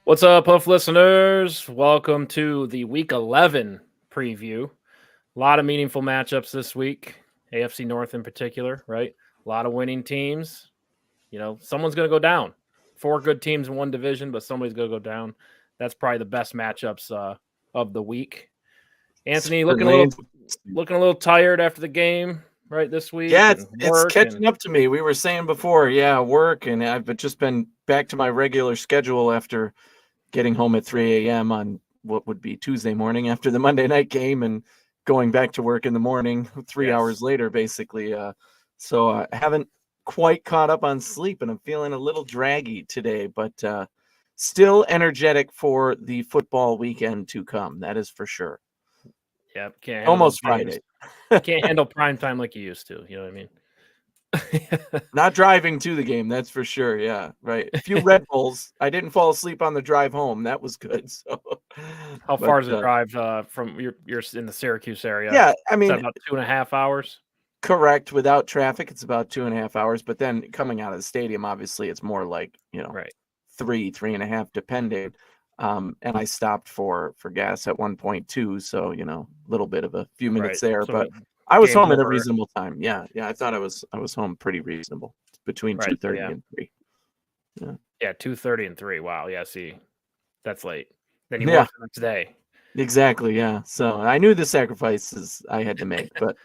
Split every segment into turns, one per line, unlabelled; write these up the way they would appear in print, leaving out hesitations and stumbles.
What's up, Hoof listeners? Welcome to the Week 11 preview. A lot of meaningful matchups this week, AFC North in particular, right? A lot of winning teams. Someone's going to go down. 4 good teams in one division, but somebody's going to go down. That's probably the best matchups of the week. Anthony, looking a little tired after the game, right, this week?
Yeah, it's catching up to me. We were saying before, work, and I've just been back to my regular schedule after getting home at 3 a.m. on what would be Tuesday morning after the Monday night game and going back to work in the morning 3 hours later, basically. So I haven't quite caught up on sleep, and I'm feeling a little draggy today, but still energetic for the football weekend to come. That is for sure.
Yeah, can't
almost Friday.
Can't handle prime time like you used to. You know what I mean?
Not driving to the game, that's for sure. Yeah, right. A few Red Bulls. I didn't fall asleep on the drive home. That was good. So,
how far is the drive from you're in the Syracuse area?
Yeah, I mean,
about 2.5 hours.
Correct. Without traffic, it's about 2.5 hours. But then coming out of the stadium, obviously, it's more like
right.
3.5, depending. And I stopped for gas at 1.2, so a little bit of a few minutes there. So but I was home at a reasonable time. Yeah. I thought I was home pretty reasonable, between 2:30 and 3.
Yeah, 2:30 and 3. Wow. Yeah. See, that's late. Then you work the next day.
Exactly. Yeah. So I knew the sacrifices I had to make, but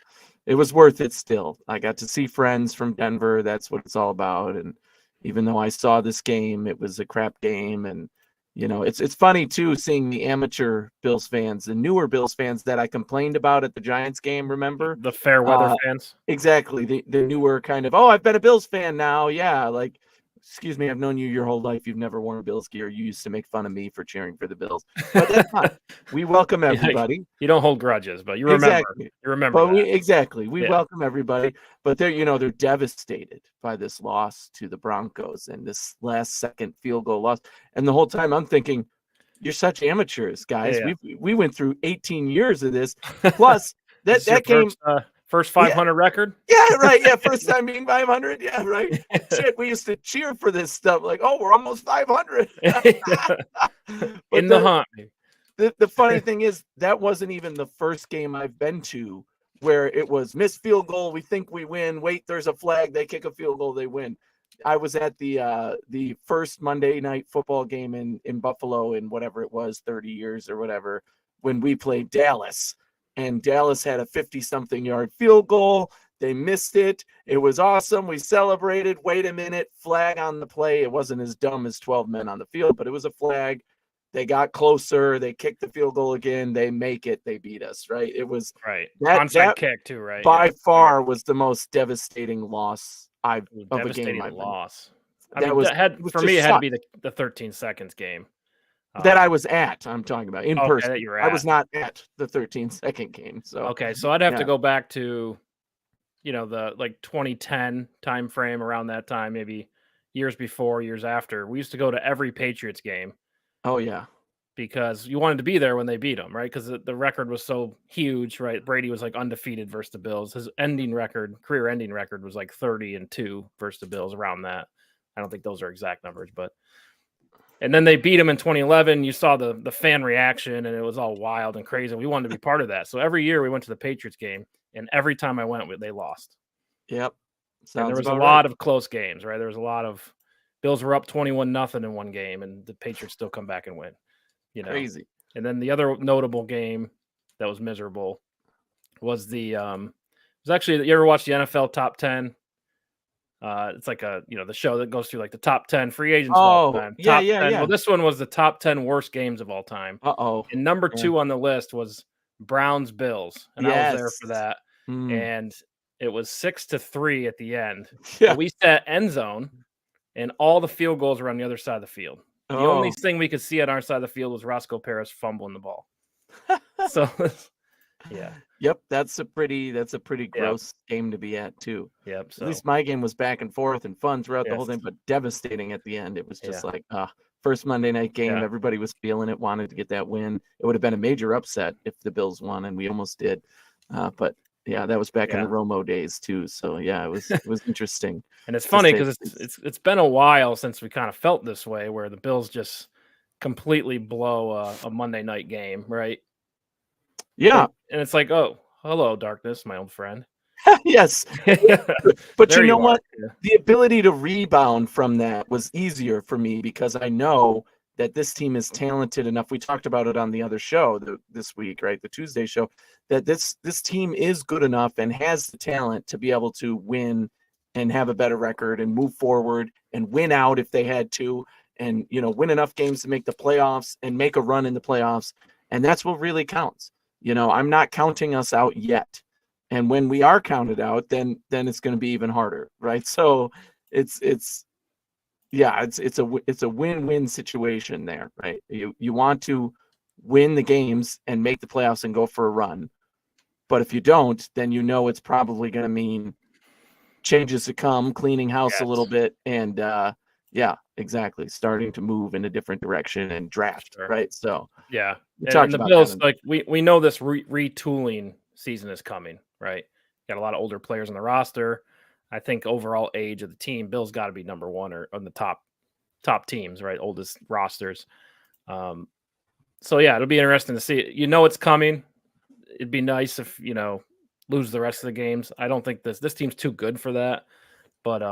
it was worth it still. I got to see friends from Denver. That's what it's all about. And even though I saw this game, it was a crap game. And it's funny too, seeing the amateur Bills fans, the newer Bills fans that I complained about at the Giants game. Remember
the fair weather fans?
Exactly, the newer kind of. Oh, I've been a Bills fan now. Yeah, like, excuse me, I've known you your whole life. You've never worn Bills gear. You used to make fun of me for cheering for the Bills. But that's fine. We welcome everybody.
You don't hold grudges, but you remember.
Exactly.
You remember.
But we welcome everybody. But they're devastated by this loss to the Broncos and this last second field goal loss. And the whole time I'm thinking, you're such amateurs, guys.
Yeah.
We went through 18 years of this. Plus that game.
First 500 record?
Yeah, right. Yeah, first time being 500. Yeah, right. Shit, we used to cheer for this stuff. Like, oh, we're almost 500.
In the hunt.
The funny thing is, that wasn't even the first game I've been to where it was missed field goal. We think we win. Wait, there's a flag. They kick a field goal. They win. I was at the first Monday night football game in Buffalo in whatever it was, 30 years or whatever, when we played Dallas. And Dallas had a 50-something yard field goal. They missed it. It was awesome. We celebrated. Wait a minute. Flag on the play. It wasn't as dumb as 12 men on the field, but it was a flag. They got closer. They kicked the field goal again. They make it. They beat us, right? It was
right. Onside kick too, right?
By far was the most devastating loss of a game I've
loss.
For
me, it had to be the 13 seconds game.
That I was at, I'm talking about in person.
That you were at.
I was not at the 13-second game. So
so I'd have to go back to, the 2010 time frame, around that time, maybe years before, years after. We used to go to every Patriots game.
Oh yeah,
because you wanted to be there when they beat them, right? Because the record was so huge, right? Brady was like undefeated versus the Bills. His career-ending record was like 30-2 versus the Bills, around that. I don't think those are exact numbers, but. And then they beat him in 2011. You saw the fan reaction, and it was all wild and crazy. We wanted to be part of that. So every year we went to the Patriots game, and every time I went, they lost.
Yep.
And there was a lot of close games, right? There was a lot of Bills were up 21-0 in one game, and the Patriots still come back and win.
Crazy.
And then the other notable game that was miserable was you ever watch the NFL Top 10? It's like the show that goes through like the top 10 free agents of all time.
Yeah.
Well, this one was the top 10 worst games of all time. And number 2 on the list was Browns Bills, and I was there for that. And it was 6-3 at the end.
Yeah.
We set end zone, and all the field goals were on the other side of the field. The only thing we could see on our side of the field was Roscoe Paris fumbling the ball. So, yeah.
Yep, that's a pretty gross game to be at too.
Yep. So.
At least my game was back and forth and fun throughout the whole thing, but devastating at the end. It was just like first Monday night game. Everybody was feeling it, wanted to get that win. It would have been a major upset if the Bills won, and we almost did. But yeah, that was back in the Romo days too. So yeah, it was interesting.
And it's funny because it's been a while since we kind of felt this way, where the Bills just completely blow a Monday night game, right?
Yeah.
And it's like, oh, hello, darkness, my old friend.
Yes. But
There
you know
you
what?
are. Yeah.
The ability to rebound from that was easier for me because I know that this team is talented enough. We talked about it on the other show this week, right? The Tuesday show, that this team is good enough and has the talent to be able to win and have a better record and move forward and win out if they had to, and win enough games to make the playoffs and make a run in the playoffs. And that's what really counts. I'm not counting us out yet. And when we are counted out, then it's going to be even harder, right? So it's a win-win situation there, right? You want to win the games and make the playoffs and go for a run, but if you don't, then it's probably going to mean changes to come, cleaning house a little bit, and yeah, exactly, starting to move in a different direction and draft, right? So
yeah,
we
and
talked
the
about
Bills,
that.
like we know this retooling season is coming, right? Got a lot of older players on the roster. I think overall age of the team, Bills got to be number one or on the top teams, right? Oldest rosters. So yeah, it'll be interesting to see. It's coming. It'd be nice if lose the rest of the games. I don't think this team's too good for that, but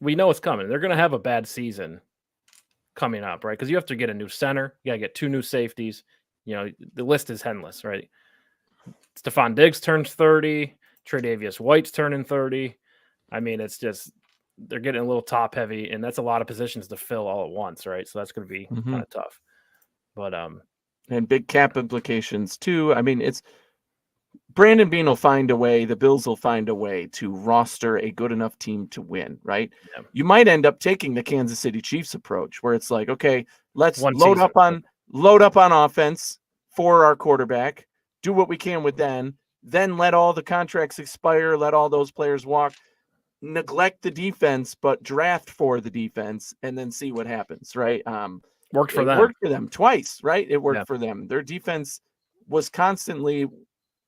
we know it's coming. They're going to have a bad season coming up, right? Because you have to get a new center. You got to get 2 new safeties. The list is endless, right? Stephon Diggs turns 30. Tre'Davious White's turning 30. I mean, it's just they're getting a little top heavy, and that's a lot of positions to fill all at once, right? So that's going to be kind of tough. But
and big cap implications too. I mean, it's Brandon Beane will find a way. The Bills will find a way to roster a good enough team to win, right?
Yeah.
You might end up taking the Kansas City Chiefs approach, where it's like, okay, let's load up on offense for our quarterback, do what we can with then let all the contracts expire, let all those players walk, neglect the defense, but draft for the defense, and then see what happens, right?
Worked for
it
them.
Worked for them twice, right? It worked for them. Their defense was constantly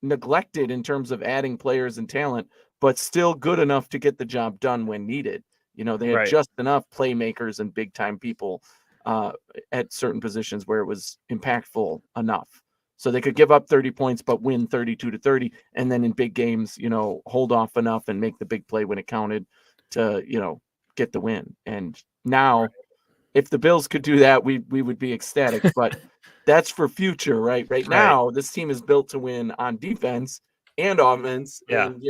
neglected in terms of adding players and talent, but still good enough to get the job done when needed. They had just enough playmakers and big time people at certain positions where it was impactful enough. So they could give up 30 points, but win 32-30. And then in big games, hold off enough and make the big play when it counted to, get the win. And now if the Bills could do that, we would be ecstatic, but that's for future, right? Right now, this team is built to win on defense and offense and,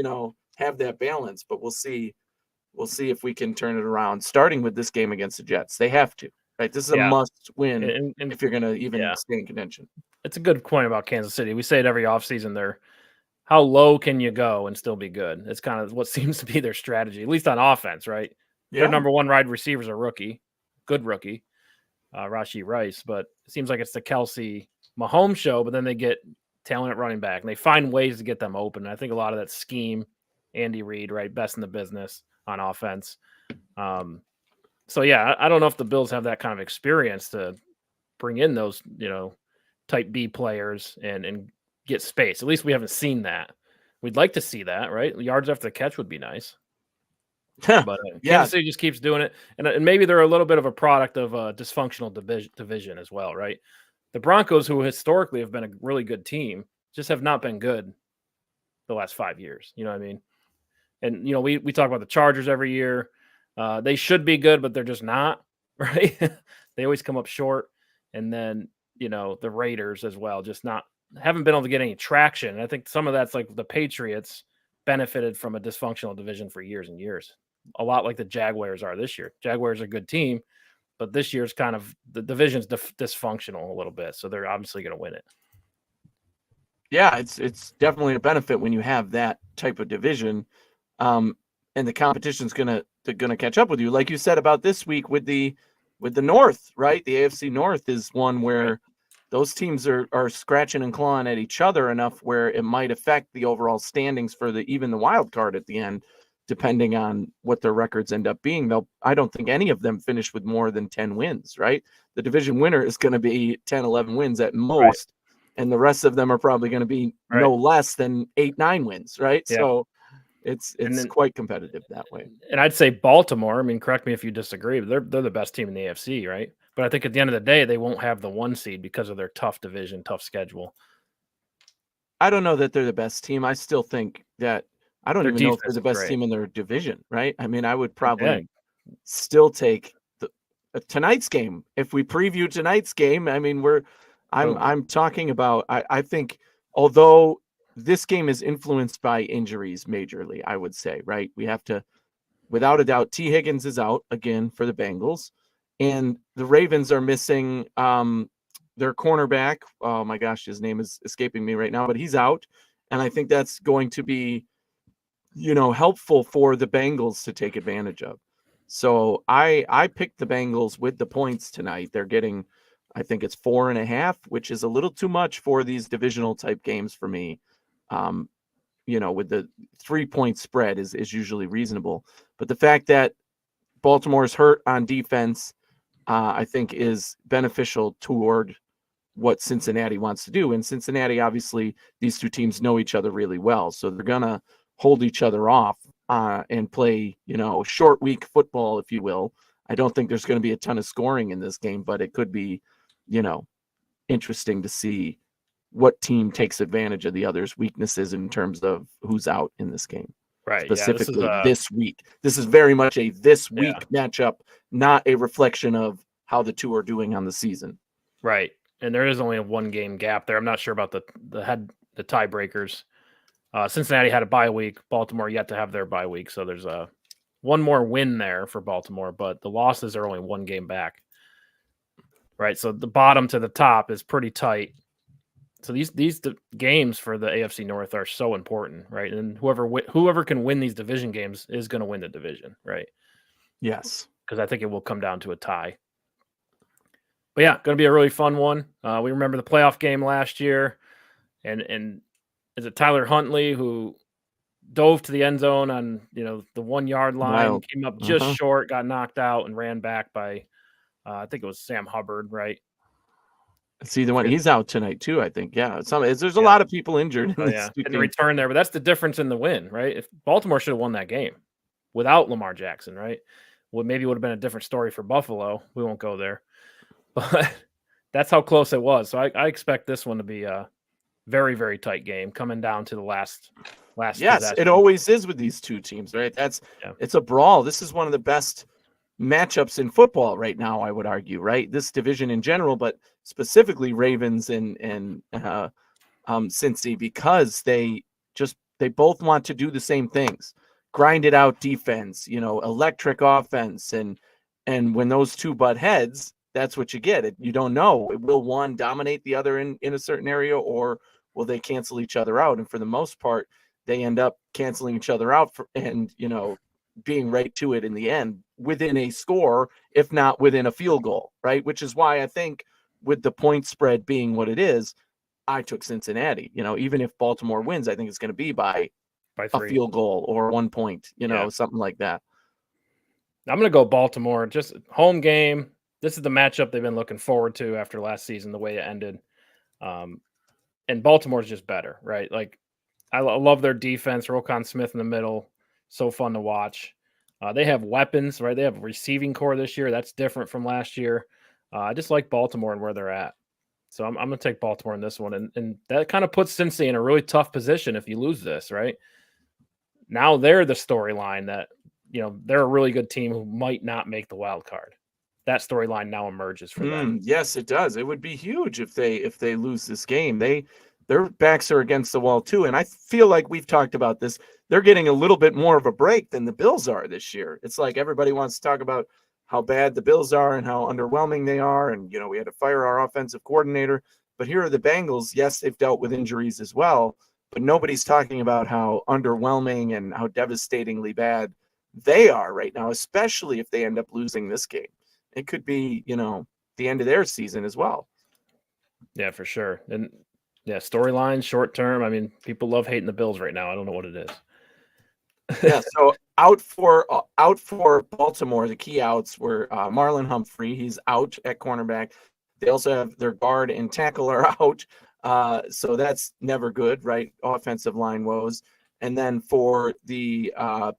have that balance, but we'll see if we can turn it around, starting with this game against the Jets. They have to, right? This is a must win if you're going to even stay in contention.
It's a good point about Kansas City. We say it every offseason. How low can you go and still be good? It's kind of what seems to be their strategy, at least on offense, right? Yeah. Their number one wide receiver is a rookie, good rookie, Rashee Rice, but it seems like it's the Kelsey Mahomes show, but then they get talent at running back, and they find ways to get them open. And I think a lot of that scheme, Andy Reid, right, best in the business on offense. So, yeah, I don't know if the Bills have that kind of experience to bring in those, type B players and get space. At least we haven't seen that. We'd like to see that, right? Yards after the catch would be nice. But Kansas City just keeps doing it. And maybe they're a little bit of a product of a dysfunctional division as well, right? The Broncos, who historically have been a really good team, just have not been good the last 5 years. You know what I mean? And, we talk about the Chargers every year. They should be good, but they're just not, right? They always come up short. And then, the Raiders as well, just haven't been able to get any traction. And I think some of that's like the Patriots benefited from a dysfunctional division for years and years, a lot like the Jaguars are this year. Jaguars are a good team, but this year's kind of the division's dysfunctional a little bit. So they're obviously going to win it.
Yeah, it's definitely a benefit when you have that type of division, and the competition's gonna catch up with you. Like you said about this week with the North, right? The AFC North is one where those teams are scratching and clawing at each other enough where it might affect the overall standings for even the wild card at the end, depending on what their records end up being. I don't think any of them finish with more than 10 wins, right? The division winner is going to be 10, 11 wins at most. And the rest of them are probably going to be no less than 8, 9 wins, right? Yeah. So It's
then,
quite competitive that way.
And I'd say Baltimore, I mean, correct me if you disagree, but they're the best team in the AFC, right? But I think at the end of the day, they won't have the 1 seed because of their tough division, tough schedule.
I don't know that they're the best team. I still think that I don't even know if they're the best team in their division, right? I mean, I would probably still take tonight's game. If we preview tonight's game, I mean, I'm talking about, I think, although this game is influenced by injuries majorly, I would say, right? We have to, without a doubt, T. Higgins is out again for the Bengals, and the Ravens are missing their cornerback. Oh my gosh, his name is escaping me right now, but he's out. And I think that's going to be, helpful for the Bengals to take advantage of. So I picked the Bengals with the points tonight. They're getting, I think it's 4.5, which is a little too much for these divisional type games for me. With the 3-point spread is usually reasonable. But the fact that Baltimore's hurt on defense, I think is beneficial toward what Cincinnati wants to do. And Cincinnati, obviously, these two teams know each other really well. So they're going to hold each other off and play, short week football, if you will. I don't think there's going to be a ton of scoring in this game, but it could be, interesting to see what team takes advantage of the other's weaknesses in terms of who's out in this game.
Right.
Specifically this week. This is very much a this week matchup, not a reflection of how the two are doing on the season.
Right. And there is only a 1-game gap there. I'm not sure about the tiebreakers. Cincinnati had a bye week. Baltimore yet to have their bye week. So there's one more win there for Baltimore, but the losses are only 1 game back. Right. So the bottom to the top is pretty tight. So these games for the AFC North are so important, right? And whoever can win these division games is going to win the division, right?
Yes.
Because I think it will come down to a tie. But yeah, going to be a really fun one. We remember the playoff game last year, and is it Tyler Huntley who dove to the end zone on the 1-yard line, came up just short, got knocked out, and ran back by I think it was Sam Hubbard, right?
It's either one. He's out tonight too, I think. Yeah, there's a lot of people injured.
In the return there, but that's the difference in the win, right? If Baltimore should have won that game without Lamar Jackson, right? Well, maybe it would have been a different story for Buffalo. We won't go there, but that's how close it was. So I expect this one to be a very, very tight game coming down to the last.
Yes, possession. It always is with these two teams, right? It's a brawl. This is one of the best matchups in football right now, I would argue, right? This division in general, but specifically Ravens and Cincy, because they both want to do the same things, grind it out defense, electric offense, and when those two butt heads, that's what you get. You don't know, will one dominate the other in a certain area, or will they cancel each other out? And for the most part, they end up canceling each other out and being right to it in the end within a score, if not within a field goal, right? Which is why I think with the point spread being what it is, I took Cincinnati. Even if Baltimore wins, I think it's going to be by a field goal or 1 point, something like that.
I'm going to go Baltimore, just home game. This is the matchup they've been looking forward to after last season, the way it ended. And Baltimore's just better, right? Like, I love their defense. Roquan Smith in the middle. So fun to watch. They have weapons, right? They have a receiving core this year. That's different from last year. I just like Baltimore and where they're at. So I'm going to take Baltimore in this one. And that kind of puts Cincy in a really tough position if you lose this, right? Now they're the storyline that, they're a really good team who might not make the wild card. That storyline now emerges for them.
Yes, it does. It would be huge if they lose this game. Their backs are against the wall too. And I feel like we've talked about this. They're getting a little bit more of a break than the Bills are this year. It's like everybody wants to talk about how bad the Bills are and how underwhelming they are. And, we had to fire our offensive coordinator. But here are the Bengals. Yes, they've dealt with injuries as well, but nobody's talking about how underwhelming and how devastatingly bad they are right now, especially if they end up losing this game. It could be, the end of their season as well.
Yeah, for sure. And yeah, storyline, short term. I mean, people love hating the Bills right now. I don't know what it is.
Yeah, so out for Baltimore, the key outs were Marlon Humphrey. He's out at cornerback. They also have their guard and tackle are out. So that's never good, right? Offensive line woes. And then for the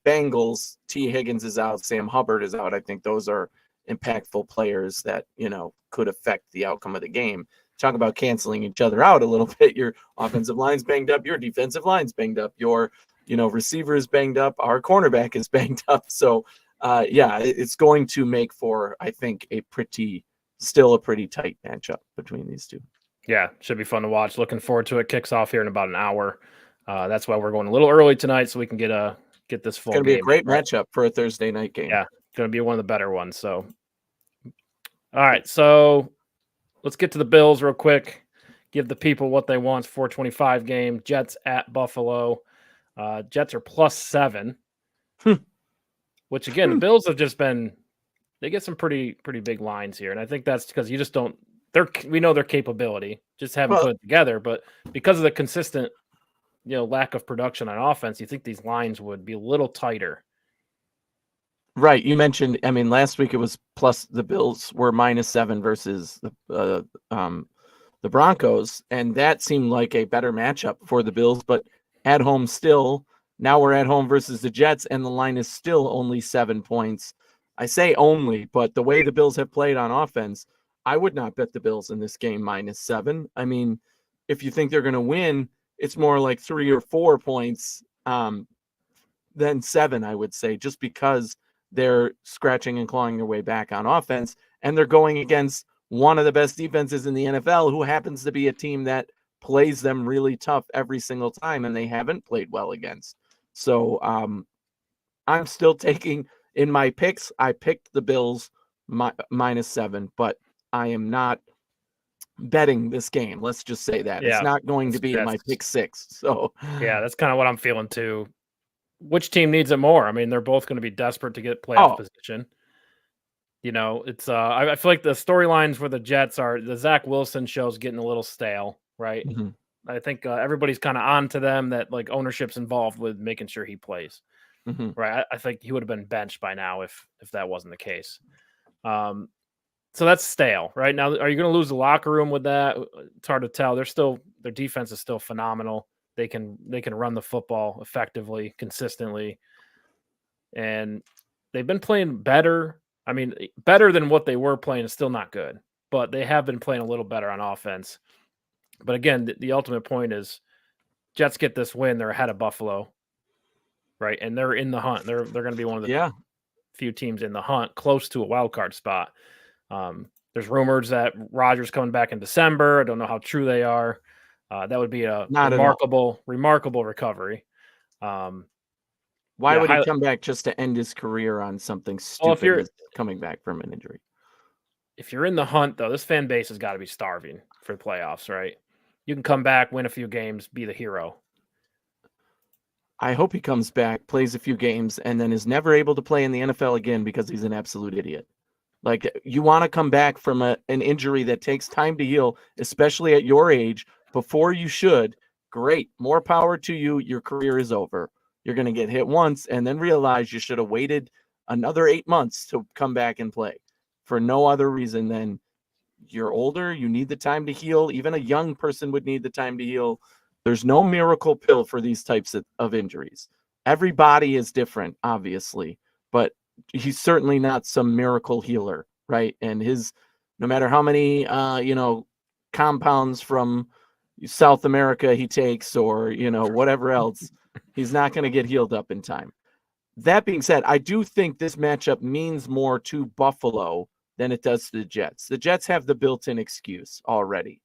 Bengals, T. Higgins is out, Sam Hubbard is out. I think those are impactful players that, could affect the outcome of the game. Talk about canceling each other out a little bit. Your offensive line's banged up, your defensive line's banged up, your, receiver is banged up, our cornerback is banged up. So, it's going to make for, I think, still a pretty tight matchup between these two.
Yeah, should be fun to watch. Looking forward to it. Kicks off here in about an hour. That's why we're going a little early tonight so we can get this full game.
It's going to be a great matchup for a Thursday night game.
Yeah, going to be one of the better ones. So, all right, so let's get to the Bills real quick. Give the people what they want. 4:25 game. Jets at Buffalo. Jets are +7. Which again, the Bills have just been. They get some pretty big lines here, and I think that's because you just don't. We know their capability, just haven't put it together. But because of the consistent, lack of production on offense, you think these lines would be a little tighter.
Right. You mentioned, last week it was plus the Bills were -7 versus the Broncos, and that seemed like a better matchup for the Bills, but at home still. Now we're at home versus the Jets, and the line is still only 7 points. I say only, but the way the Bills have played on offense, I would not bet the Bills in this game -7. If you think they're going to win, it's more like 3 or 4 points than 7, I would say, just because they're scratching and clawing their way back on offense, and they're going against one of the best defenses in the NFL, who happens to be a team that plays them really tough every single time, and they haven't played well against. So I'm still taking in my picks. I picked the Bills -7, but I am not betting this game. Let's just say that. It's not going to be in my pick 6. So
yeah, that's kind of what I'm feeling too. Which team needs it more? They're both going to be desperate to get playoff position. It's I feel like the storylines for the Jets are the Zach Wilson show's getting a little stale, right?
Mm-hmm.
I think everybody's kind of on to them that like ownership's involved with making sure he plays.
Mm-hmm.
Right. I think he would have been benched by now if that wasn't the case. So that's stale right now. Are you going to lose the locker room with that? It's hard to tell. Their defense is still phenomenal. They can run the football effectively, consistently. And they've been playing better. Better than what they were playing is still not good, but they have been playing a little better on offense. But again, the ultimate point is Jets get this win. They're ahead of Buffalo. Right. And they're in the hunt. They're going to be one of the few teams in the hunt close to a wild card spot. There's rumors that Rodgers coming back in December. I don't know how true they are. That would be a remarkable recovery.
Why would he come back just to end his career on something stupid as coming back from an injury?
If you're in the hunt, though, this fan base has got to be starving for the playoffs, right? You can come back, win a few games, be the hero.
I hope he comes back, plays a few games, and then is never able to play in the NFL again because he's an absolute idiot. Like, you want to come back from an injury that takes time to heal, especially at your age, before you should. Great. More power to you. Your career is over. You're going to get hit once and then realize you should have waited another 8 months to come back and play for no other reason than you're older. You need the time to heal. Even a young person would need the time to heal. There's no miracle pill for these types of injuries. Every body is different, obviously, but he's certainly not some miracle healer, right? And no matter how many, compounds from South America he takes or, whatever else, he's not going to get healed up in time. That being said, I do think this matchup means more to Buffalo than it does to the Jets. The Jets have the built-in excuse already.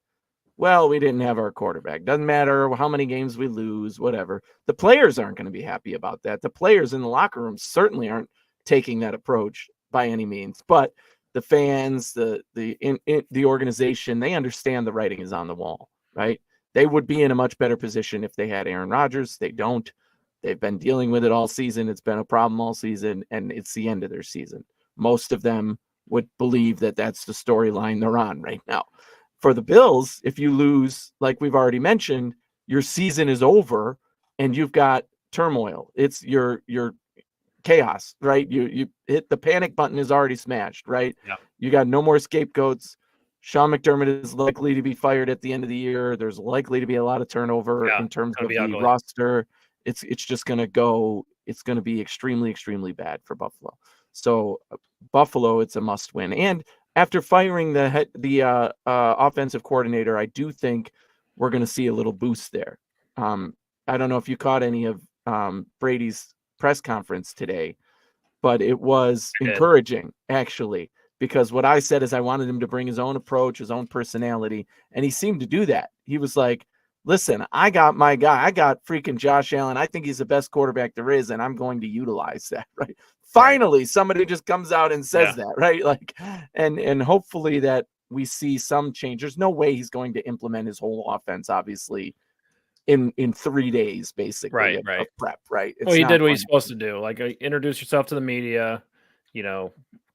Well, we didn't have our quarterback. Doesn't matter how many games we lose, whatever. The players aren't going to be happy about that. The players in the locker room certainly aren't taking that approach by any means. But the fans, the organization, they understand the writing is on the wall, right? They would be in a much better position if they had Aaron Rodgers. They don't. They've been dealing with it all season. It's been a problem all season, and it's the end of their season. Most of them would believe that that's the storyline they're on right now. For the Bills, if you lose, like we've already mentioned, your season is over and you've got turmoil. It's your chaos, right? You hit the panic button is already smashed, right?
Yeah.
You got no more scapegoats. Sean McDermott is likely to be fired at the end of the year. There's likely to be a lot of turnover in terms of the roster it's just going to go. It's going to be extremely, extremely bad for Buffalo. So Buffalo, it's a must win. And after firing the offensive coordinator, I do think we're going to see a little boost there. I don't know if you caught any of Brady's press conference today, but it was encouraging, actually, because what I said is I wanted him to bring his own approach, his own personality, and he seemed to do that. He was like, listen, I got my guy. I got freaking Josh Allen. I think he's the best quarterback there is, and I'm going to utilize that, right? Finally, somebody just comes out and says that, right? Like, and hopefully that we see some change. There's no way he's going to implement his whole offense, obviously, in 3 days, basically, of prep, right?
Well, he did what he's supposed to do. Like, introduce yourself to the media,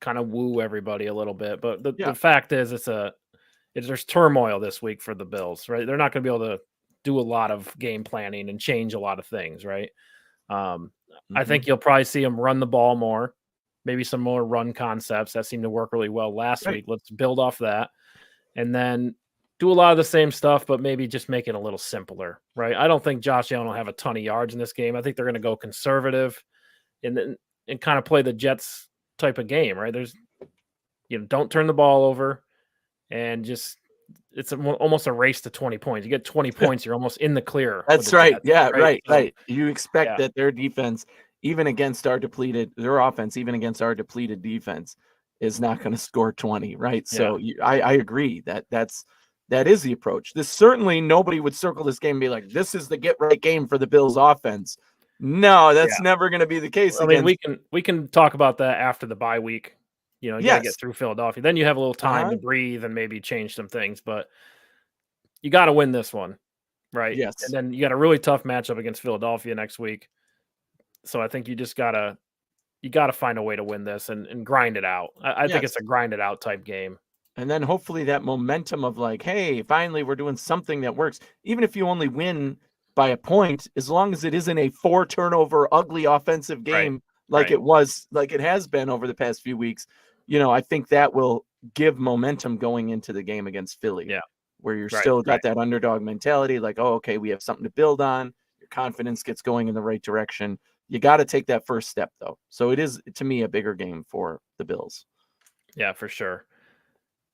kind of woo everybody a little bit. But the fact is, there's turmoil this week for the Bills, right? They're not going to be able to do a lot of game planning and change a lot of things, right? I think you'll probably see them run the ball more, maybe some more run concepts that seemed to work really well last week. Let's build off that, and then do a lot of the same stuff, but maybe just make it a little simpler, right? I don't think Josh Allen will have a ton of yards in this game. I think they're going to go conservative and kind of play the Jets type of game, right? There's, don't turn the ball over, and just it's almost a race to 20 points. You get 20 points, you're almost in the clear.
That's right. Jets, yeah, right. You expect that their defense, even against their offense, even against our depleted defense, is not going to score 20, right? So I agree that is the approach. This certainly nobody would circle this game and be like, this is the get right game for the Bills offense. No, that's never going to be the case.
I mean, we can talk about that after the bye week. You got to get through Philadelphia. Then you have a little time to breathe and maybe change some things, but you got to win this one, right?
Yes.
And then you got a really tough matchup against Philadelphia next week. So I think you just got to find a way to win this and grind it out. I think it's a grind it out type game.
And then hopefully that momentum of like, hey, finally we're doing something that works. Even if you only win by a point, as long as it isn't a 4 turnover, ugly offensive game it has been over the past few weeks, I think that will give momentum going into the game against Philly.
Yeah.
Where you're still got that underdog mentality, like, oh, okay, we have something to build on. Your confidence gets going in the right direction. You got to take that first step, though. So it is, to me, a bigger game for the Bills.
Yeah, for sure.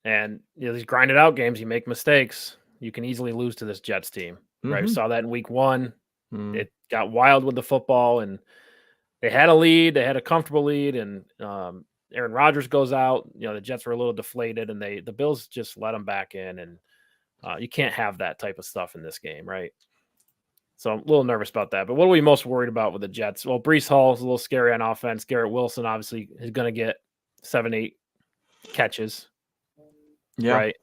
And these grinded out games, you make mistakes, you can easily lose to this Jets team. Right? We saw that in week 1. It got wild with the football, and they had a lead. They had a comfortable lead, and Aaron Rodgers goes out. The Jets were a little deflated, and the Bills just let them back in, and you can't have that type of stuff in this game, right? So I'm a little nervous about that. But what are we most worried about with the Jets? Well, Breece Hall is a little scary on offense. Garrett Wilson obviously is going to get 7-8 catches.
Yeah.
Right.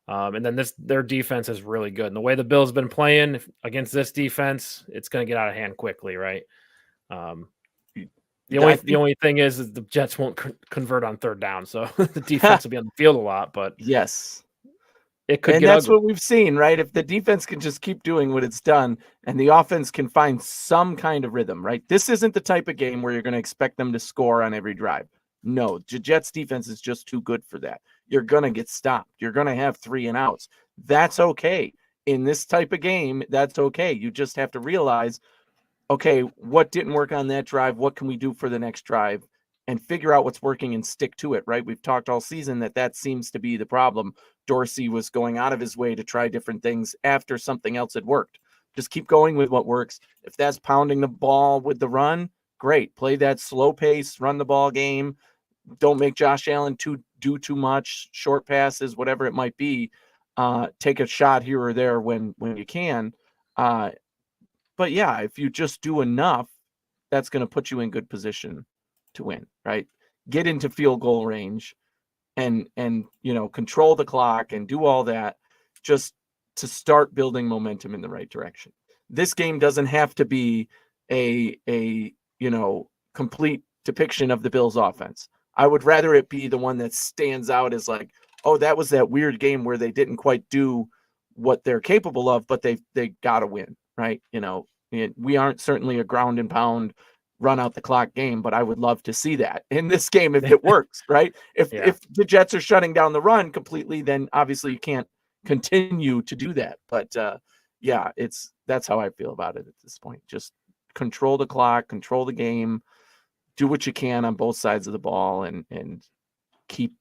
And then their defense is really good. And the way the Bills have been playing against this defense, it's going to get out of hand quickly, right? The only thing is the Jets won't convert on third down, so the defense will be on the field a lot. But
yes,
it could.
And that's ugly. What we've seen, right? If the defense can just keep doing what it's done, and the offense can find some kind of rhythm, right? This isn't the type of game where you're going to expect them to score on every drive. No, the Jets defense is just too good for that. You're going to get stopped. You're going to have 3 and outs. That's okay. In this type of game, that's okay. You just have to realize, okay, what didn't work on that drive? What can we do for the next drive? And figure out what's working and stick to it, right? We've talked all season that seems to be the problem. Dorsey was going out of his way to try different things after something else had worked. Just keep going with what works. If that's pounding the ball with the run, great. Play that slow pace, run the ball game. Don't make Josh Allen do too much, short passes, whatever it might be. Take a shot here or there when you can. But yeah, if you just do enough, that's going to put you in good position to win, right? Get into field goal range and control the clock and do all that just to start building momentum in the right direction. This game doesn't have to be a complete depiction of the Bills offense. I would rather it be the one that stands out as like, oh, that was that weird game where they didn't quite do what they're capable of, but they got to win, right? We aren't certainly a ground and pound, run out the clock game, but I would love to see that in this game if it works, right? If the Jets are shutting down the run completely, then obviously you can't continue to do that. But that's how I feel about it at this point. Just control the clock, control the game, do what you can on both sides of the ball, and keep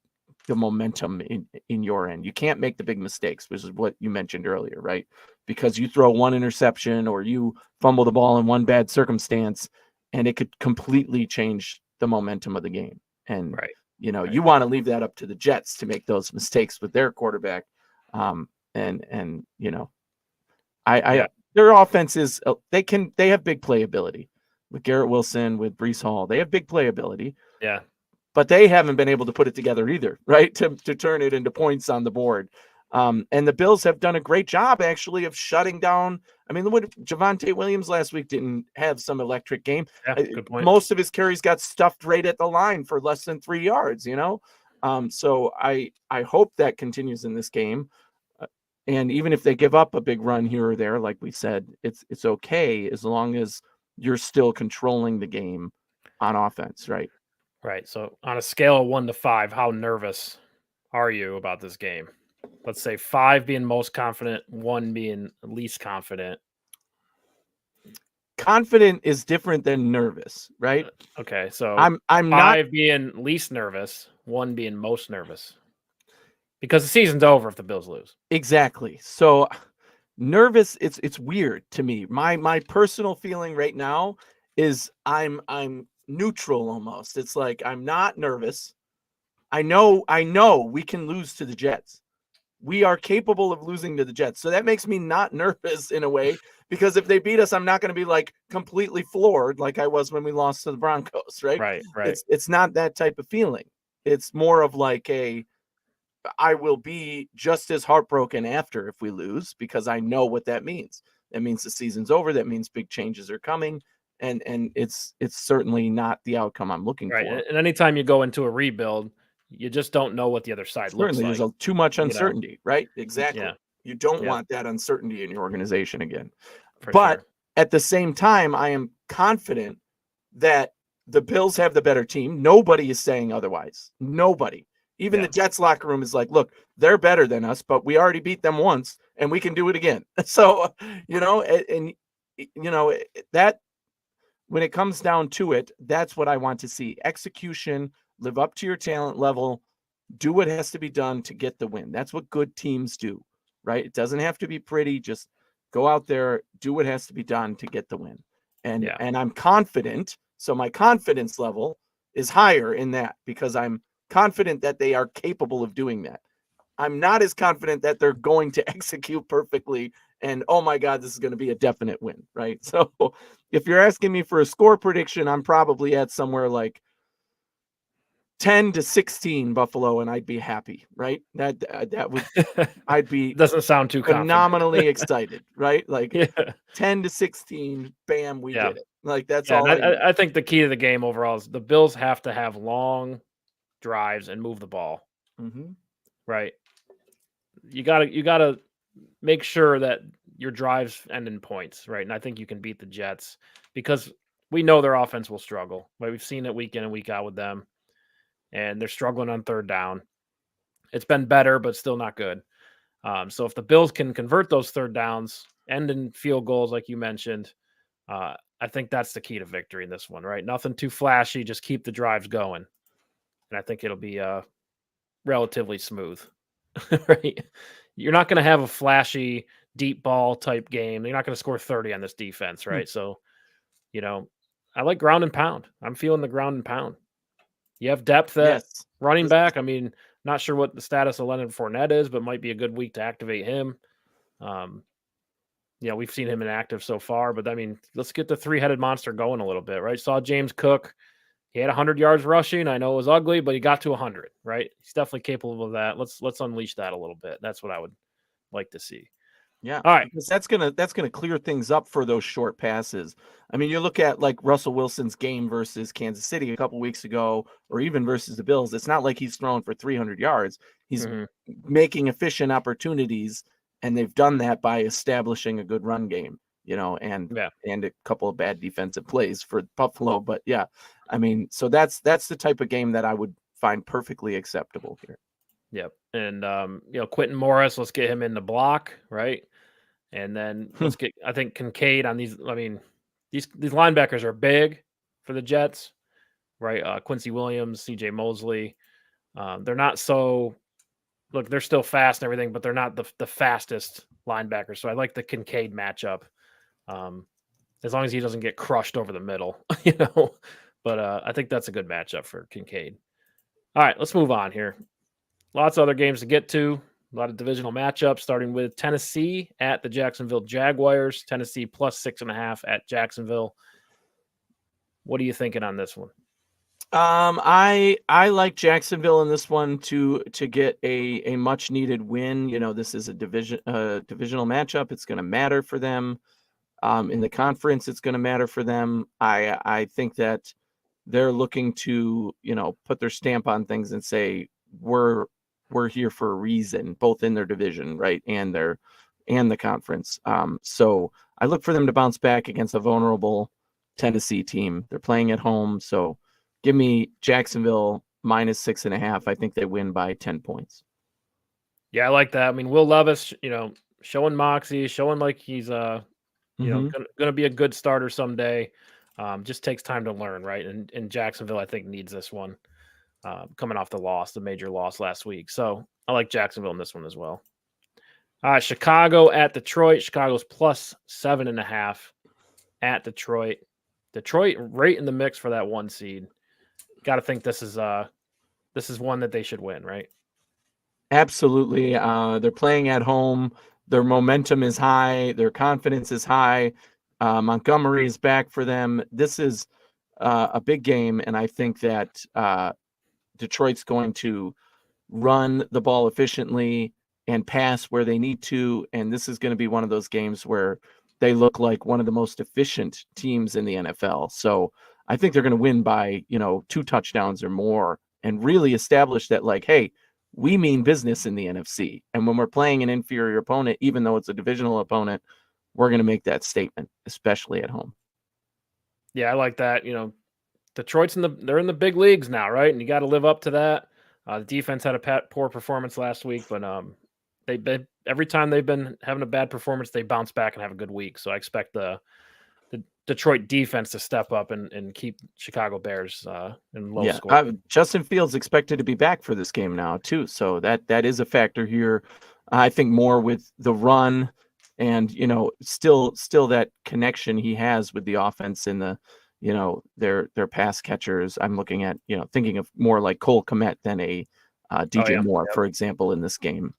the momentum in your end. You can't make the big mistakes, which is what you mentioned earlier, right? Because you throw one interception or you fumble the ball in one bad circumstance, and it could completely change the momentum of the game. And
right.
You want to leave that up to the Jets to make those mistakes with their quarterback. And their offense is they have big playability with Garrett Wilson, with Breece Hall. They have big playability.
Yeah.
But they haven't been able to put it together either, right? To turn it into points on the board. And the Bills have done a great job, actually, of shutting down. I mean, what Javonte Williams last week didn't have some electric game.
Yeah, good point.
Most of his carries got stuffed right at the line for less than 3 yards, So I hope that continues in this game. And even if they give up a big run here or there, like we said, it's okay as long as you're still controlling the game on offense, right?
Right. So on a scale of 1 to 5, how nervous are you about this game? Let's say 5 being most confident, 1 being least confident.
Confident is different than nervous, right?
Okay. So
I'm
5
not
being least nervous, 1 being most nervous. Because the season's over if the Bills lose.
exactly. So nervous, it's weird to me. My personal feeling right now is I'm neutral almost. It's like I'm not nervous. I know we can lose to the Jets. We are capable of losing to the Jets. So that makes me not nervous in a way, because if they beat us, I'm not going to be like completely floored like I was when we lost to the Broncos, right?
Right.
It's not that type of feeling. It's more of like I will be just as heartbroken after if we lose, because I know what that means. That means the season's over. That means big changes are coming. And it's certainly not the outcome I'm looking
Right.
for.
And anytime you go into a rebuild, you just don't know what the other side looks like.
There's too much uncertainty, right? Exactly.
Yeah.
You don't want that uncertainty in your organization again.
For
But
sure.
at the same time, I am confident that the Bills have the better team. Nobody is saying otherwise. Nobody. Even the Jets locker room is like, look, they're better than us, but we already beat them once and we can do it again. So, that when it comes down to it, that's what I want to see. Execution, live up to your talent level, do what has to be done to get the win. That's what good teams do, right? It doesn't have to be pretty. Just go out there, do what has to be done to get the win. And I'm confident. So my confidence level is higher in that, because I'm confident that they are capable of doing that. I'm not as confident that they're going to execute perfectly and, oh my God, this is going to be a definite win, right? So if you're asking me for a score prediction, I'm probably at somewhere like 10-16 Buffalo, and I'd be happy, right? That would, I'd be
doesn't sound too
phenomenally excited, right? Like 10-16, bam, we did it. Like that's all.
I think the key to the game overall is the Bills have to have long drives and move the ball.
Mm-hmm.
Right. You gotta make sure that your drives end in points, right? And I think you can beat the Jets because we know their offense will struggle. Right? We've seen it week in and week out with them, and they're struggling on third down. It's been better, but still not good. So if the Bills can convert those third downs, end in field goals, like you mentioned, I think that's the key to victory in this one, right? Nothing too flashy, just keep the drives going, and I think it'll be relatively smooth. Right? You're not going to have a flashy deep ball type game. You're not going to score 30 on this defense, right? So, I like ground and pound. I'm feeling the ground and pound. You have depth at running back. I mean, not sure what the status of Leonard Fournette is, but might be a good week to activate him. We've seen him inactive so far, but I mean, let's get the 3-headed monster going a little bit, right? Saw James Cook. He had 100 yards rushing. I know it was ugly, but he got to 100, right? He's definitely capable of that. Let's unleash that a little bit. That's what I would like to see.
Yeah.
All right.
Because that's gonna clear things up for those short passes. I mean, you look at like Russell Wilson's game versus Kansas City a couple weeks ago, or even versus the Bills. It's not like he's throwing for 300 yards. He's making efficient opportunities, and they've done that by establishing a good run game. And a couple of bad defensive plays for Buffalo. But yeah, I mean, so that's the type of game that I would find perfectly acceptable here.
Yep. And, Quentin Morris, let's get him in the block, right? And then let's get, I think, Kincaid on these. I mean, these linebackers are big for the Jets, right? Quincy Williams, C.J. Mosley. They're not so look. They're still fast and everything, but they're not the fastest linebackers. So I like the Kincaid matchup, as long as he doesn't get crushed over the middle, you know. But I think that's a good matchup for Kincaid. All right, let's move on here. Lots of other games to get to. A lot of divisional matchups, starting with Tennessee at the Jacksonville Jaguars. Tennessee plus 6.5 at Jacksonville. What are you thinking on this one?
I like Jacksonville in this one to get a much needed win. You know, this is a divisional matchup. It's going to matter for them. In the conference, it's going to matter for them. I think that they're looking to, you know, put their stamp on things and say we're here for a reason, both in their division, right, and the conference. So I look for them to bounce back against a vulnerable Tennessee team. They're playing at home, so give me Jacksonville minus 6.5. I think they win by 10 points.
Yeah, I like that. I mean, Will Levis, you know, showing moxie, showing like he's you know, going to be a good starter someday. Just takes time to learn, right? And Jacksonville, I think, needs this one. Coming off the major loss last week. So I like Jacksonville in this one as well. Chicago at Detroit. Chicago's plus 7.5 at Detroit. Detroit right in the mix for that 1 seed. Got to think this is one that they should win, right?
Absolutely. They're playing at home. Their momentum is high. Their confidence is high. Montgomery is back for them. This is a big game, and I think that Detroit's going to run the ball efficiently and pass where they need to. And this is going to be one of those games where they look like one of the most efficient teams in the NFL. So I think they're going to win by, 2 touchdowns or more and really establish that, like, hey, we mean business in the NFC. And when we're playing an inferior opponent, even though it's a divisional opponent, we're going to make that statement, especially at home.
Yeah, I like that. Detroit's they're in the big leagues now, right? And you got to live up to that. The defense had a poor performance last week, but every time they've been having a bad performance, they bounce back and have a good week. So I expect the Detroit defense to step up and keep Chicago Bears in low score.
Justin Fields expected to be back for this game now too, so that is a factor here. I think more with the run and still that connection he has with the offense and the their pass catchers. I'm looking at thinking of more like Cole Kmet than a DJ Moore, for example, in this game.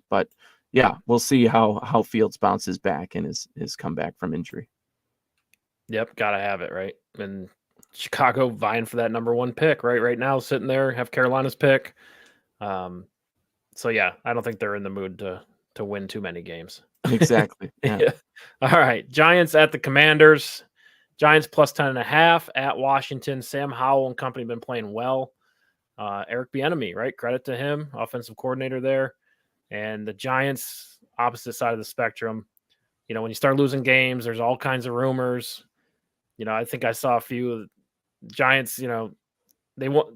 But yeah, we'll see how Fields bounces back and his comeback from injury.
Yep, gotta have it, right? And Chicago vying for that number 1 pick, right? Right now, sitting there, have Carolina's pick. So yeah, I don't think they're in the mood to win too many games.
Exactly. Yeah.
All right, Giants at the Commanders. Giants plus 10.5 at Washington. Sam Howell and company been playing well. Eric Bieniemy, right? Credit to him, offensive coordinator there. And the Giants, opposite side of the spectrum. When you start losing games, there's all kinds of rumors. I think I saw a few Giants, they want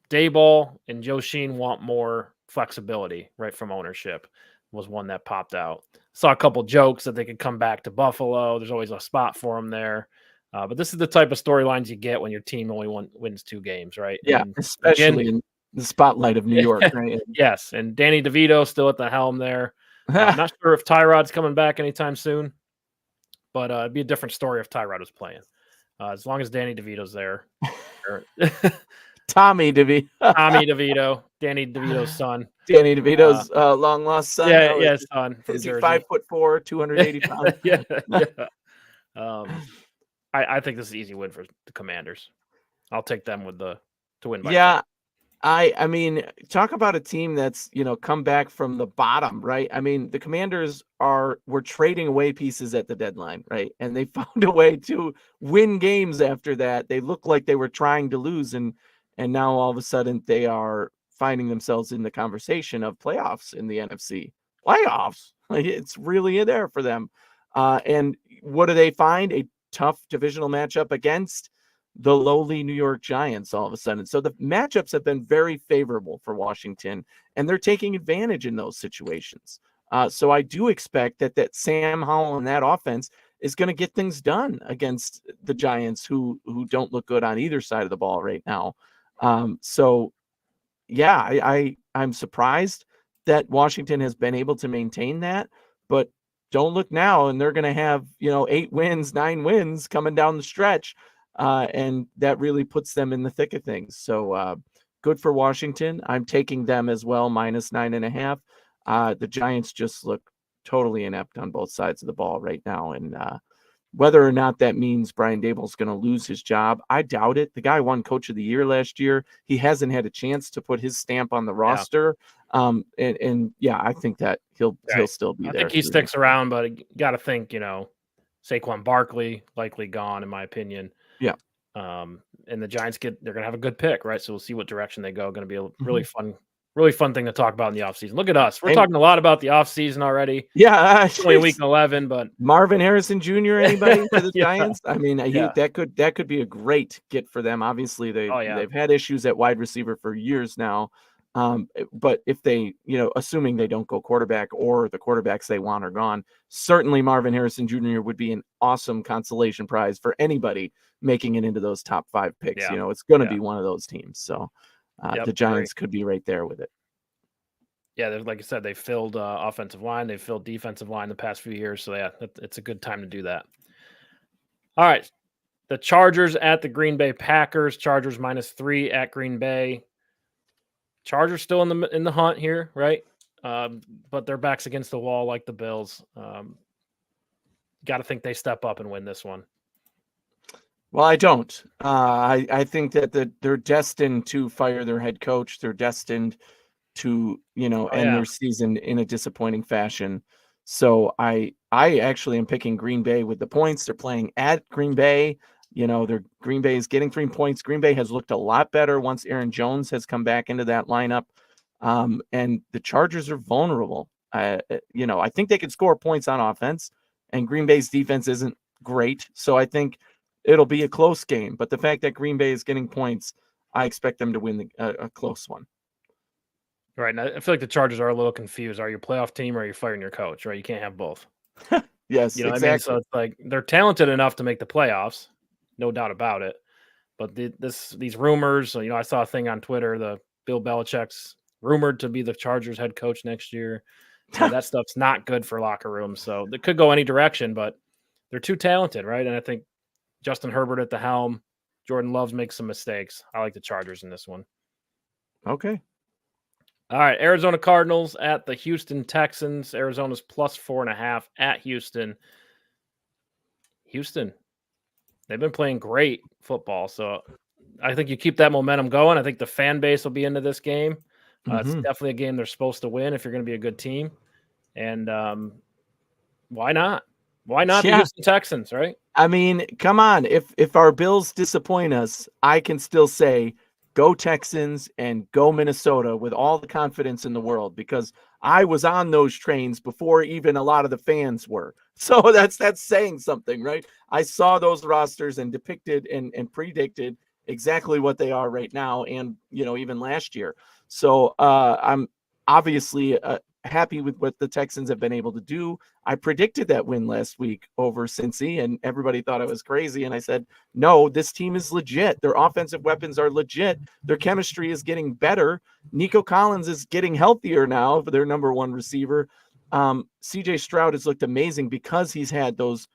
Daboll and Joe Sheen want more flexibility, right, from ownership was one that popped out. Saw a couple jokes that they could come back to Buffalo. There's always a spot for them there. But this is the type of storylines you get when your team only wins 2 games, right?
Yeah, and especially in the spotlight of New York, right?
Yes, and Danny DeVito still at the helm there. I'm not sure if Tyrod's coming back anytime soon, but it'd be a different story if Tyrod was playing. As long as Danny DeVito's there.
Tommy DeVito,
Danny DeVito's son.
Danny DeVito's long lost son.
Yeah, son.
Is he 5'4", 280 pounds?
Yeah. I think this is an easy win for the Commanders. I'll take them to win by 10.
I mean, talk about a team that's, come back from the bottom, right? I mean, the Commanders were trading away pieces at the deadline, right? And they found a way to win games after that. They looked like they were trying to lose, and now all of a sudden they are finding themselves in the conversation of playoffs in the NFC. Playoffs. Like, it's really in there for them. And what do they find? A tough divisional matchup against the lowly New York Giants all of a sudden. So the matchups have been very favorable for Washington, and they're taking advantage in those situations. So I do expect that Sam Howell and that offense is going to get things done against the Giants, who don't look good on either side of the ball right now. So yeah, I'm surprised that Washington has been able to maintain that, but don't look now, and they're going to have 8 wins, 9 wins coming down the stretch, and that really puts them in the thick of things. So good for Washington. I'm taking them as well, -9.5. The Giants just look totally inept on both sides of the ball right now, and whether or not that means Brian Daboll's going to lose his job, I doubt it. The guy won Coach of the Year last year. He hasn't had a chance to put his stamp on the roster. And yeah, I think that he'll still be there.
I think he sticks around, but you got to think, Saquon Barkley likely gone, in my opinion.
Yeah.
And the Giants they're going to have a good pick, right? So we'll see what direction they go. Going to be a really fun thing to talk about in the offseason. Look at us. We're talking a lot about the offseason already.
Yeah.
Only week 11, but
Marvin Harrison Jr., anybody for the Giants? I mean, that could be a great get for them. Obviously, they've had issues at wide receiver for years now. But if they, assuming they don't go quarterback or the quarterbacks they want are gone, certainly Marvin Harrison Jr. would be an awesome consolation prize for anybody making it into those top 5 picks. It's going to be one of those teams. So the Giants could be right there with it.
Yeah, like I said, they filled offensive line, they filled defensive line the past few years. So yeah, it's a good time to do that. All right, the Chargers at the Green Bay Packers. Chargers -3 at Green Bay. Chargers still in the hunt here, right? But their backs against the wall like the Bills. Got to think they step up and win this one.
Well, I don't. I think that they're destined to fire their head coach. They're destined to end their season in a disappointing fashion. So I actually am picking Green Bay with the points. They're playing at Green Bay. Green Bay is getting 3 points. Green Bay has looked a lot better once Aaron Jones has come back into that lineup. And the Chargers are vulnerable. I think they can score points on offense, and Green Bay's defense isn't great. So I think it'll be a close game. But the fact that Green Bay is getting points, I expect them to win a close one.
Right. And I feel like the Chargers are a little confused. Are you a playoff team or are you firing your coach? Right. You can't have both.
Yes,
exactly.
What I mean?
So it's like they're talented enough to make the playoffs. No doubt about it. But these rumors, I saw a thing on Twitter, the Bill Belichick's rumored to be the Chargers head coach next year. That stuff's not good for locker rooms. So it could go any direction, but they're too talented, right? And I think Justin Herbert at the helm, Jordan Love makes some mistakes. I like the Chargers in this one.
Okay.
All right, Arizona Cardinals at the Houston Texans. Arizona's +4.5 at Houston. Houston, they've been playing great football, so I think you keep that momentum going. I think the fan base will be into this game. It's definitely a game they're supposed to win if you're going to be a good team. And why not? Why not the Houston Texans, right?
I mean, come on. If our Bills disappoint us, I can still say go Texans and go Minnesota with all the confidence in the world, because I was on those trains before even a lot of the fans were. So that's saying something, right? I saw those rosters and depicted and predicted exactly what they are right now, and even last year. So I'm obviously happy with what the Texans have been able to do. I predicted that win last week over Cincy, and everybody thought I was crazy. And I said, no, this team is legit. Their offensive weapons are legit. Their chemistry is getting better. Nico Collins is getting healthier now for their number 1 receiver. CJ Stroud has looked amazing because he's had those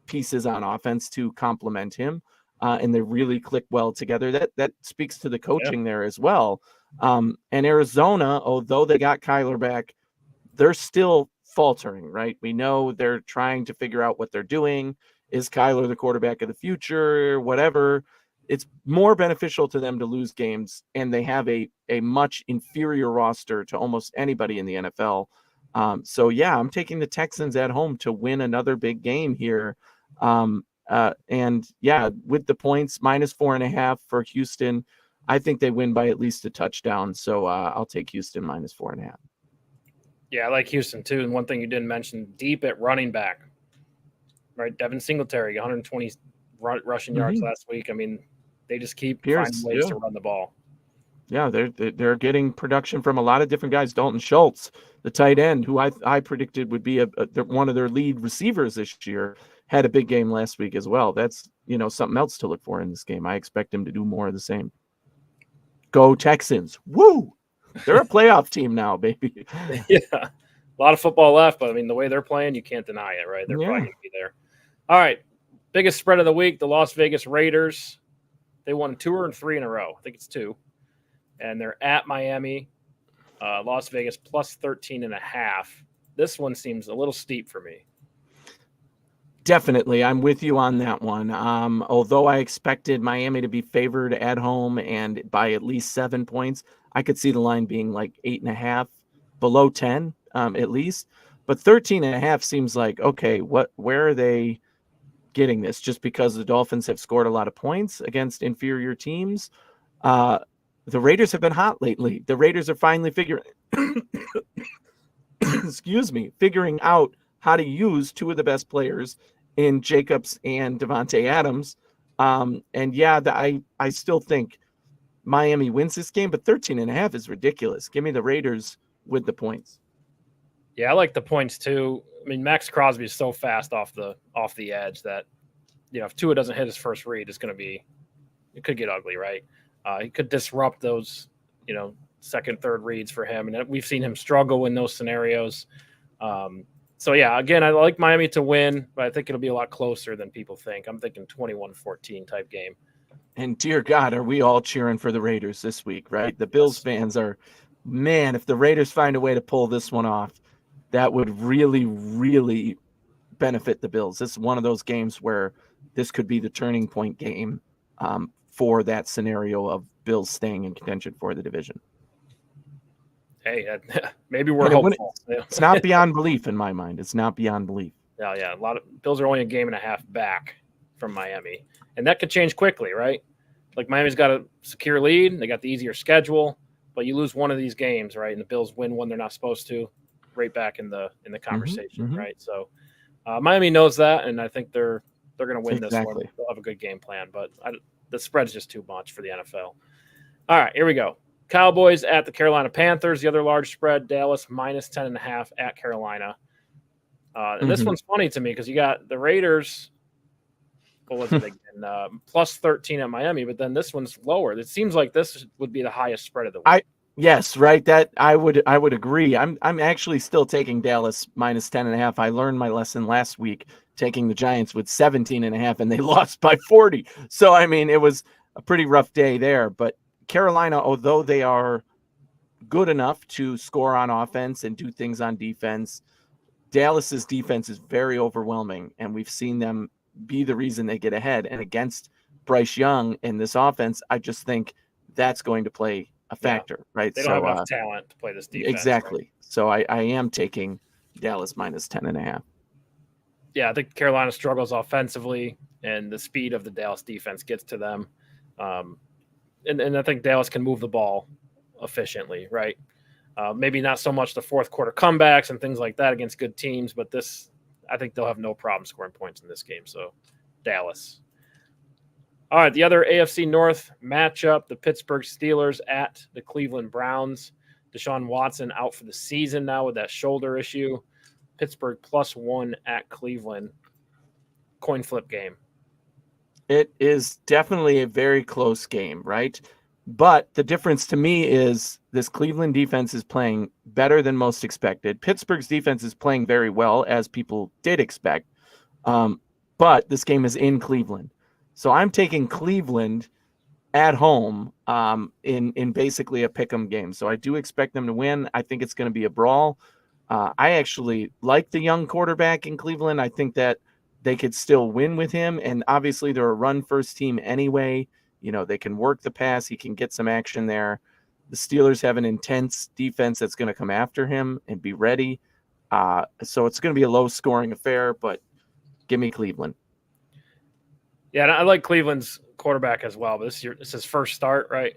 pieces on offense to complement him. And they really click well together. That speaks to the coaching there as well. And Arizona, although they got Kyler back, they're still faltering, right? We know they're trying to figure out what they're doing. Is Kyler the quarterback of the future? Whatever. It's more beneficial to them to lose games, and they have a much inferior roster to almost anybody in the NFL. So yeah, I'm taking the Texans at home to win another big game here. And yeah, with the points, -4.5 for Houston, I think they win by at least a touchdown. So I'll take Houston -4.5.
Yeah, I like Houston too. And one thing you didn't mention, deep at running back, right? Devin Singletary, 120 rushing yards last week. I mean, they just keep finding ways to run the ball.
Yeah, they're getting production from a lot of different guys. Dalton Schultz, the tight end, who I predicted would be one of their lead receivers this year, had a big game last week as well. That's, something else to look for in this game. I expect him to do more of the same. Go Texans. Woo! They're a playoff team now, baby.
Yeah. A lot of football left, but I mean, the way they're playing, you can't deny it, right? They're probably going to be there. All right. Biggest spread of the week, the Las Vegas Raiders. They won 2 or 3 in a row. I think it's 2. And they're at Miami. Las Vegas plus 13.5. This one seems a little steep for me.
Definitely. I'm with you on that one. Although I expected Miami to be favored at home and by at least 7 points, I could see the line being like 8.5, below 10 at least. But 13.5 seems like, okay, where are they getting this? Just because the Dolphins have scored a lot of points against inferior teams? The Raiders have been hot lately. The Raiders are finally figuring out how to use 2 of the best players in Jacobs and Devontae Adams. I still think Miami wins this game, but 13.5 is ridiculous. Give me the Raiders with the points.
Yeah, I like the points too. I mean, Max Crosby is so fast off the edge that, if Tua doesn't hit his first read, it could get ugly, right? He could disrupt those, second, third reads for him. And we've seen him struggle in those scenarios. So, yeah, again, I like Miami to win, but I think it'll be a lot closer than people think. I'm thinking 21-14 type game.
And dear God, are we all cheering for the Raiders this week, right? The Bills fans are, man, if the Raiders find a way to pull this one off, that would really, really benefit the Bills. This is one of those games where this could be the turning point game for that scenario of Bills staying in contention for the division.
Hey, maybe we're hopeful.
It's not beyond belief in my mind. It's not beyond belief.
Yeah. A lot of Bills are only a game and a half back from Miami, and that could change quickly, right? Like Miami's got a secure lead. They got the easier schedule, but you lose one of these games, right? And the Bills win one they're not supposed to, right back in the conversation, right? So Miami knows that, and I think they're going to win this one. They'll have a good game plan, but the spread's just too much for the NFL. All right, here we go. Cowboys at the Carolina Panthers. The other large spread, Dallas minus 10.5 at Carolina. And this one's funny to me because you got the Raiders. What was it again? Plus 13 at Miami, but then this one's lower. It seems like this would be the highest spread of the week.
Yes, right. That I would agree. I'm actually still taking Dallas minus 10.5. I learned my lesson last week taking the Giants with 17.5, and they lost by 40. So I mean, it was a pretty rough day there. But Carolina, although they are good enough to score on offense and do things on defense, Dallas's defense is very overwhelming, and we've seen them be the reason they get ahead. And against Bryce Young in this offense, I just think that's going to play a factor, right?
They don't have enough talent to play this defense.
Exactly.
Right?
So I am taking Dallas minus 10.5.
Yeah, I think Carolina struggles offensively, and the speed of the Dallas defense gets to them. And I think Dallas can move the ball efficiently, right? Maybe not so much the fourth quarter comebacks and things like that against good teams, but I think they'll have no problem scoring points in this game. So Dallas. All right, the other AFC North matchup, the Pittsburgh Steelers at the Cleveland Browns. Deshaun Watson out for the season now with that shoulder issue. Pittsburgh +1 at Cleveland. Coin flip game.
It is definitely a very close game, right? But the difference to me is this Cleveland defense is playing better than most expected. Pittsburgh's defense is playing very well, as people did expect. But this game is in Cleveland. So I'm taking Cleveland at home in basically a pick'em game. So I do expect them to win. I think it's going to be a brawl. I actually like the young quarterback in Cleveland. I think that they could still win with him. And obviously they're a run-first team anyway. They can work the pass. He can get some action there. The Steelers have an intense defense that's going to come after him and be ready. So it's going to be a low-scoring affair, but give me Cleveland.
Yeah, and I like Cleveland's quarterback as well, but this is his first start, right?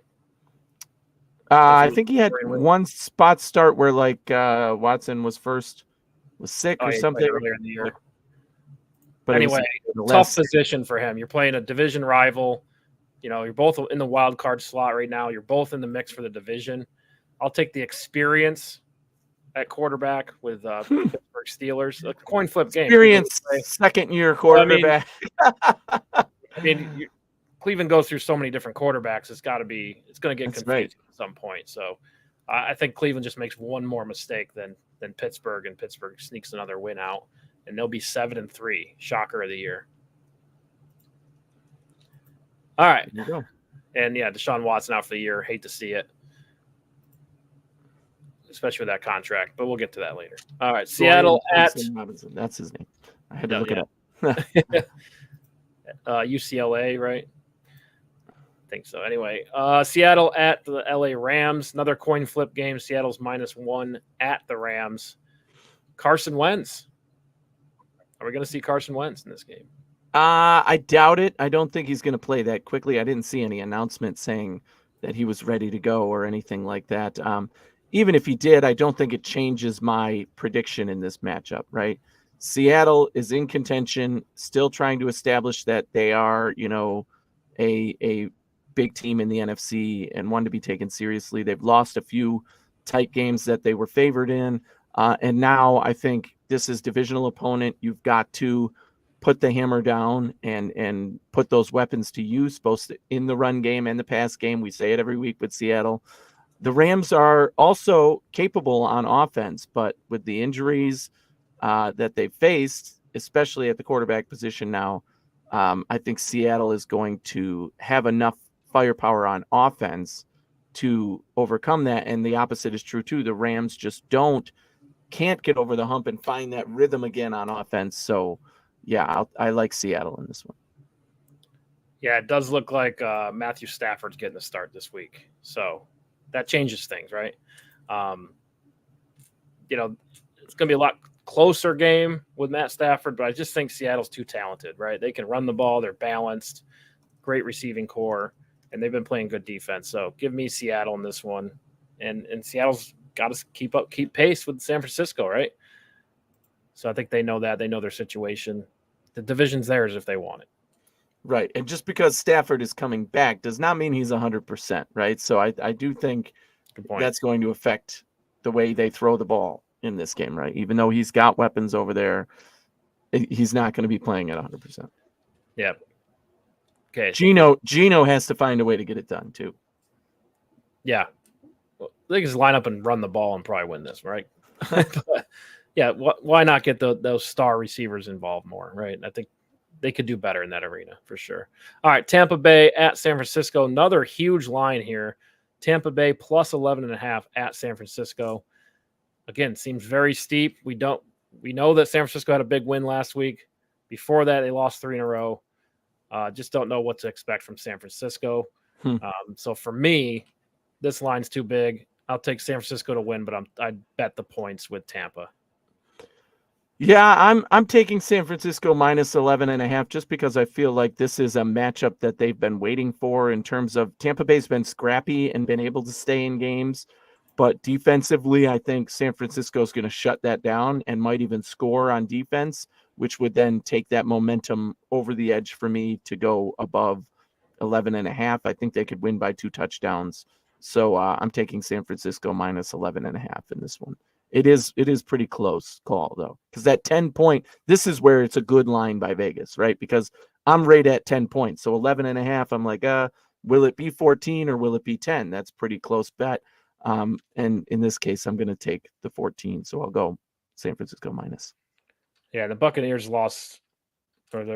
I think he had one spot start where Watson was sick or something
earlier in the year.
But
anyway, tough position for him. You're playing a division rival. You're both in the wild card slot right now. You're both in the mix for the division. I'll take the experience at quarterback with Pittsburgh Pittsburgh Steelers. A coin flip game.
Experienced second-year quarterback.
Cleveland goes through so many different quarterbacks. It's going to get
That's
confusing
right.
at some point. So I think Cleveland just makes one more mistake than Pittsburgh, and Pittsburgh sneaks another win out, and they'll be 7-3. Shocker of the year. All right.
There you go.
And yeah, Deshaun Watson out for the year. Hate to see it, especially with that contract, but we'll get to that later. All right. Seattle at
Robinson. That's his name. I had to look it up.
UCLA, right? I think so. Anyway, Seattle at the LA Rams. Another coin flip game. Seattle's -1 at the Rams. Carson Wentz. Are we going to see Carson Wentz in this game?
I doubt it. I don't think he's going to play that quickly. I didn't see any announcement saying that he was ready to go or anything like that. Even if he did, I don't think it changes my prediction in this matchup, right? Seattle is in contention, still trying to establish that they are, a big team in the NFC and one to be taken seriously. They've lost a few tight games that they were favored in. And now I think this is divisional opponent. You've got to put the hammer down and put those weapons to use, both in the run game and the pass game. We say it every week with Seattle. The Rams are also capable on offense, but with the injuries that they've faced, especially at the quarterback position now, I think Seattle is going to have enough firepower on offense to overcome that. And the opposite is true too. The Rams just can't get over the hump and find that rhythm again on offense. So yeah, I like Seattle in this one.
Yeah, it does look like Matthew Stafford's getting the start this week. So that changes things, right? It's going to be a lot closer game with Matt Stafford, but I just think Seattle's too talented, right? They can run the ball. They're balanced, great receiving core, and they've been playing good defense. So give me Seattle in this one. And Seattle's got to keep pace with San Francisco, right? So I think they know that. They know their situation. The division's theirs if they want it.
Right. And just because Stafford is coming back does not mean he's 100%, right? So I do think that's going to affect the way they throw the ball in this game, right? Even though he's got weapons over there, he's not going to be playing at 100%.
Yeah. Okay.
Gino has to find a way to get it done too.
Yeah. Well, they can just line up and run the ball and probably win this, right? But, yeah. Why not get those star receivers involved more, right? I think they could do better in that arena for sure. All right. Tampa Bay at San Francisco. Another huge line here. Tampa Bay plus 11.5 at San Francisco. Again, seems very steep. We know that San Francisco had a big win last week. Before that, they lost 3 in a row. Just don't know what to expect from San Francisco. So for me, this line's too big. I'll take San Francisco to win, but I'd bet the points with Tampa.
Yeah, I'm taking San Francisco minus 11.5 just because I feel like this is a matchup that they've been waiting for in terms of Tampa Bay's been scrappy and been able to stay in games. But defensively, I think San Francisco is going to shut that down and might even score on defense, which would then take that momentum over the edge for me to go above 11.5. I think they could win by 2 touchdowns. So I'm taking San Francisco minus 11.5 in this one. It is pretty close call though, because that 10-point, this is where it's a good line by Vegas, right? Because I'm right at 10 points. So 11.5, I'm like, will it be 14 or will it be 10? That's pretty close bet. And in this case, I'm going to take the 14. So I'll go San Francisco minus.
Yeah, the Buccaneers they've lost 3 of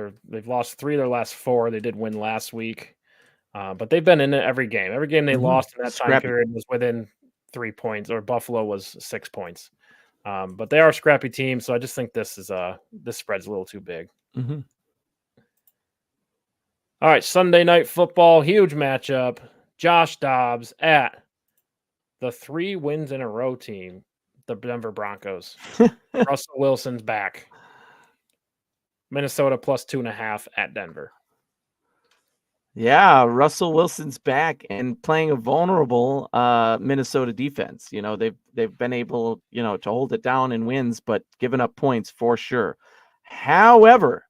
their last 4. They did win last week, but they've been in every game. Every game they lost in that time period was within 3 points, or Buffalo was 6 points. But they are a scrappy team, so I just think this spread's a little too big.
Mm-hmm.
All right, Sunday Night Football, huge matchup. Josh Dobbs at the 3 wins in a row team, the Denver Broncos. Russell Wilson's back. Minnesota plus 2.5 at Denver.
Yeah, Russell Wilson's back and playing a vulnerable Minnesota defense. They've been able, to hold it down in wins, but giving up points for sure. However,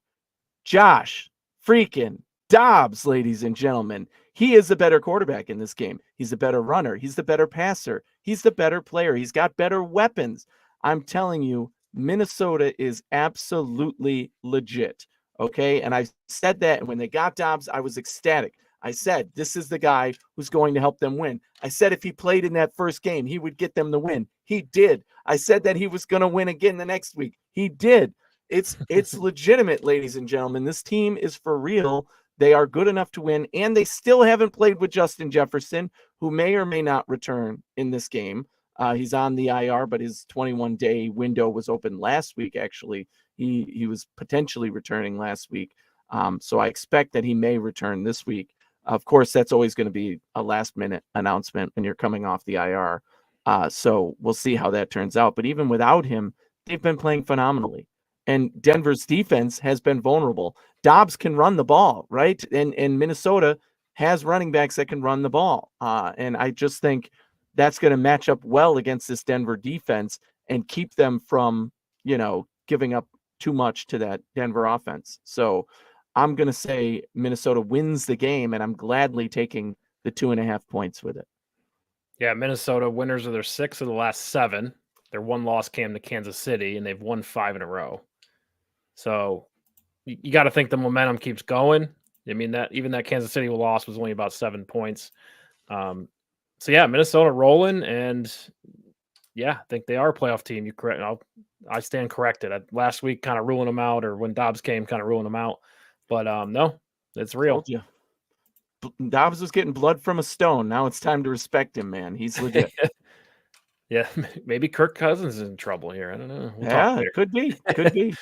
Josh freaking Dobbs, ladies and gentlemen, he is the better quarterback in this game. He's the better runner. He's the better passer. He's the better player. He's got better weapons. I'm telling you, Minnesota is absolutely legit. Okay. And I said that. And when they got Dobbs, I was ecstatic. I said, this is the guy who's going to help them win. I said, if he played in that first game, he would get them the win. He did. I said that he was going to win again the next week. He did. It's legitimate, ladies and gentlemen. This team is for real. They are good enough to win, and they still haven't played with Justin Jefferson, who may or may not return in this game. He's on the IR, but his 21-day window was open last week, actually. He was potentially returning last week. So I expect that he may return this week. Of course, that's always going to be a last-minute announcement when you're coming off the IR. So we'll see how that turns out. But even without him, they've been playing phenomenally. And Denver's defense has been vulnerable. Dobbs can run the ball, right? And Minnesota has running backs that can run the ball. And I just think that's going to match up well against this Denver defense and keep them from, giving up too much to that Denver offense. So I'm going to say Minnesota wins the game, and I'm gladly taking the 2.5 points with it.
Yeah, Minnesota winners of their 6 of the last 7. Their one loss came to Kansas City, and they've won 5 in a row. So you got to think the momentum keeps going. I mean, that even that Kansas City loss was only about 7 points. So yeah, Minnesota rolling, and yeah, I think they are a playoff team. You correct? I stand corrected. Last week, kind of ruling them out, or when Dobbs came, kind of ruling them out. But no, it's real.
Told you. Dobbs was getting blood from a stone. Now it's time to respect him, man. He's legit.
Yeah, maybe Kirk Cousins is in trouble here. I don't know.
We'll it could be. Could be.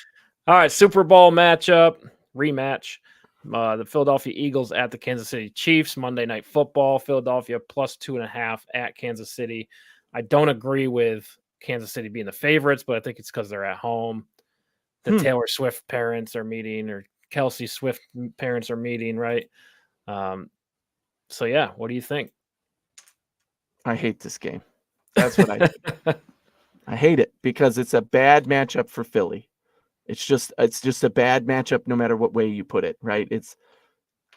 All right, Super Bowl rematch. The Philadelphia Eagles at the Kansas City Chiefs, Monday Night Football. Philadelphia plus 2.5 at Kansas City. I don't agree with Kansas City being the favorites, but I think it's because they're at home. The Taylor Swift parents are meeting, or Kelsey Swift parents are meeting, right? So yeah, what do you think?
I hate this game. That's what I hate. I hate it because it's a bad matchup for Philly. It's just a bad matchup no matter what way you put it, right?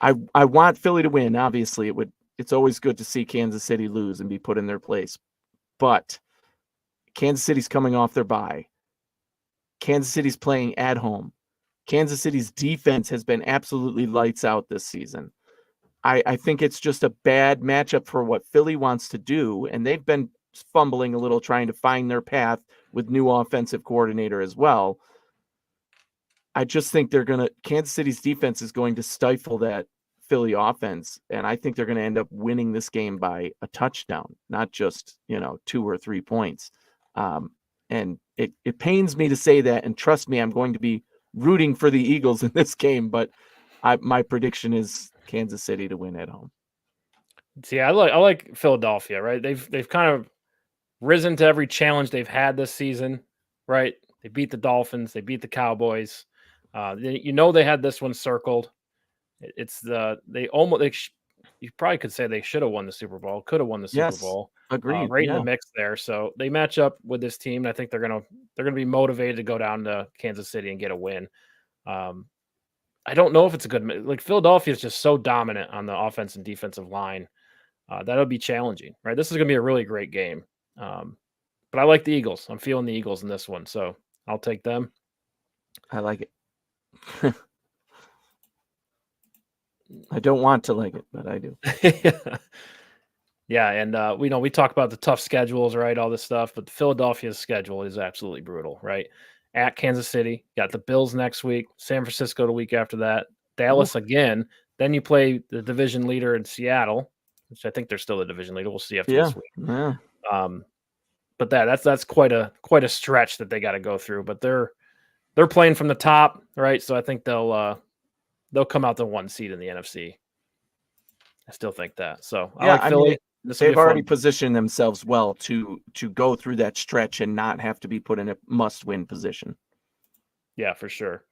I want Philly to win. Obviously, it's always good to see Kansas City lose and be put in their place. But Kansas City's coming off their bye. Kansas City's playing at home. Kansas City's defense has been absolutely lights out this season. I think it's just a bad matchup for what Philly wants to do, and they've been fumbling a little trying to find their path with new offensive coordinator as well. I just think Kansas City's defense is going to stifle that Philly offense, and I think they're going to end up winning this game by a touchdown, not just 2 or 3 points. And it pains me to say that, and trust me, I'm going to be rooting for the Eagles in this game, but my prediction is Kansas City to win at home.
See, I like Philadelphia, right? They've kind of risen to every challenge they've had this season, right? They beat the Dolphins, they beat the Cowboys. They had this one circled. You probably could say they should have won the Super Bowl, could have won the Super Bowl.
Agreed.
Right in the mix there. So they match up with this team, and I think they're gonna be motivated to go down to Kansas City and get a win. I don't know if it's a good, like Philadelphia is just so dominant on the offense and defensive line. That'll be challenging, right? This is going to be a really great game. But I like the Eagles. I'm feeling the Eagles in this one, so I'll take them.
I like it. I don't want to like it, but I do.
Yeah, and we talk about the tough schedules, right? All this stuff, but Philadelphia's schedule is absolutely brutal, right? At Kansas City, got the Bills next week, San Francisco the week after that, Dallas again. Then you play the division leader in Seattle, which I think they're still the division leader. We'll see after this week.
Yeah.
But that's quite a stretch that they got to go through. But they're playing from the top, right? So I think they'll come out the 1 seed in the NFC. I still think that. So I like Philly.
They've already positioned themselves well to go through that stretch and not have to be put in a must-win position.
Yeah, for sure.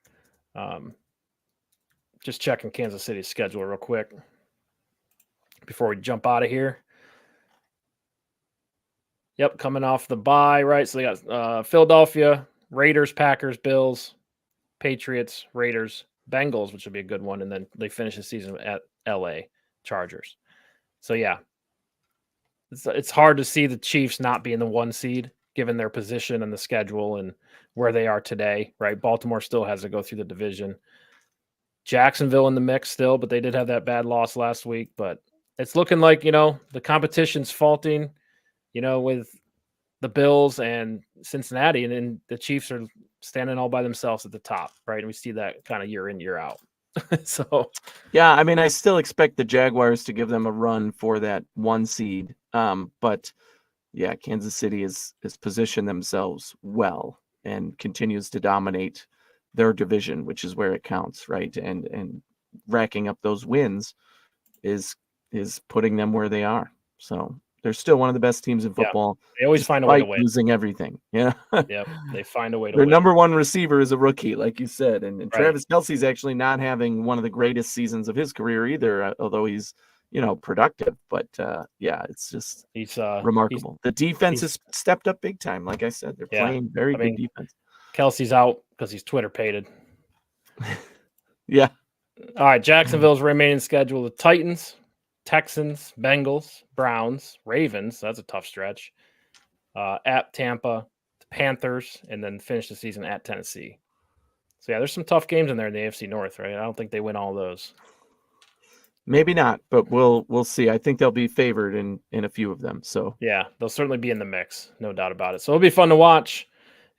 Just checking Kansas City's schedule real quick before we jump out of here. Yep, coming off the bye, right? So they got Philadelphia, Raiders, Packers, Bills, Patriots, Raiders, Bengals, which would be a good one, and then they finish the season at LA Chargers. So yeah. It's hard to see the Chiefs not being the 1 seed given their position and the schedule and where they are today, right? Baltimore still has to go through the division. Jacksonville in the mix still, but they did have that bad loss last week. But it's looking like, the competition's faulting, with the Bills and Cincinnati, and then the Chiefs are standing all by themselves at the top, right? And we see that kind of year in, year out. So,
yeah, I mean, I still expect the Jaguars to give them a run for that 1 seed. But yeah, Kansas City has positioned themselves well and continues to dominate their division, which is where it counts, right? And racking up those wins is putting them where they are. So they're still one of the best teams in football.
They always find a way to win.
Losing everything. Yeah.
Yep. They find a way to
Their
win.
number one receiver is a rookie, like you said. And
Right.
Travis Kelce's actually not having one of the greatest seasons of his career either, although he's, productive. But yeah, it's just remarkable. The defense has stepped up big time. Like I said, they're playing very good defense.
Kelsey's out because he's Twitter pated.
Yeah.
All right. Jacksonville's remaining schedule: the Titans, Texans, Bengals, Browns, Ravens. That's a tough stretch. At Tampa, the Panthers, and then finish the season at Tennessee. So yeah, there's some tough games in there in the AFC North, right? I don't think they win all those.
Maybe not, but we'll see. I think they'll be favored in a few of them. So
yeah, they'll certainly be in the mix, no doubt about it. So it'll be fun to watch,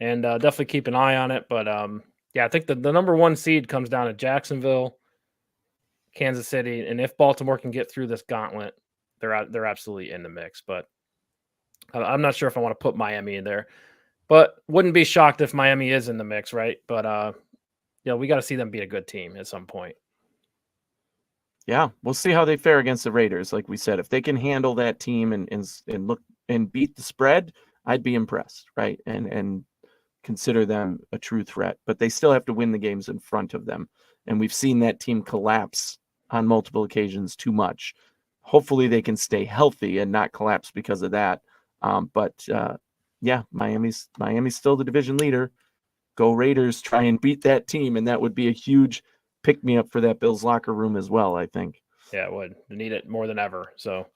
and definitely keep an eye on it. But yeah, I think the number 1 seed comes down to Jacksonville, Kansas City, and if Baltimore can get through this gauntlet, they're absolutely in the mix. But I'm not sure if I want to put Miami in there, but wouldn't be shocked if Miami is in the mix, right? But we got to see them be a good team at some point.
Yeah, we'll see how they fare against the Raiders. Like we said, if they can handle that team and look and beat the spread, I'd be impressed, right? And consider them a true threat. But they still have to win the games in front of them. And we've seen that team collapse on multiple occasions too much. Hopefully they can stay healthy and not collapse because of that. But yeah, Miami's still the division leader. Go Raiders, try and beat that team, and that would be a huge pick me up for that Bills locker room as well, I think.
Yeah, it would. They need it more than ever. So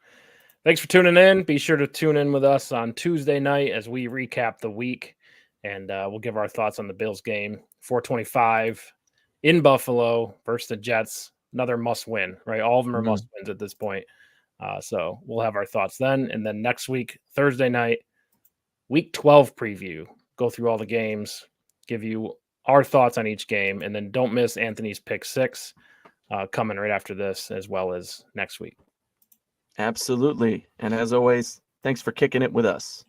thanks for tuning in. Be sure to tune in with us on Tuesday night as we recap the week, and we'll give our thoughts on the Bills game. 4:25 in Buffalo versus the Jets. Another must win, right? All of them are must wins at this point. So we'll have our thoughts then. And then next week, Thursday night, week 12 preview. Go through all the games, give you our thoughts on each game, and then don't miss Anthony's pick 6 coming right after this, as well as next week.
Absolutely. And as always, thanks for kicking it with us.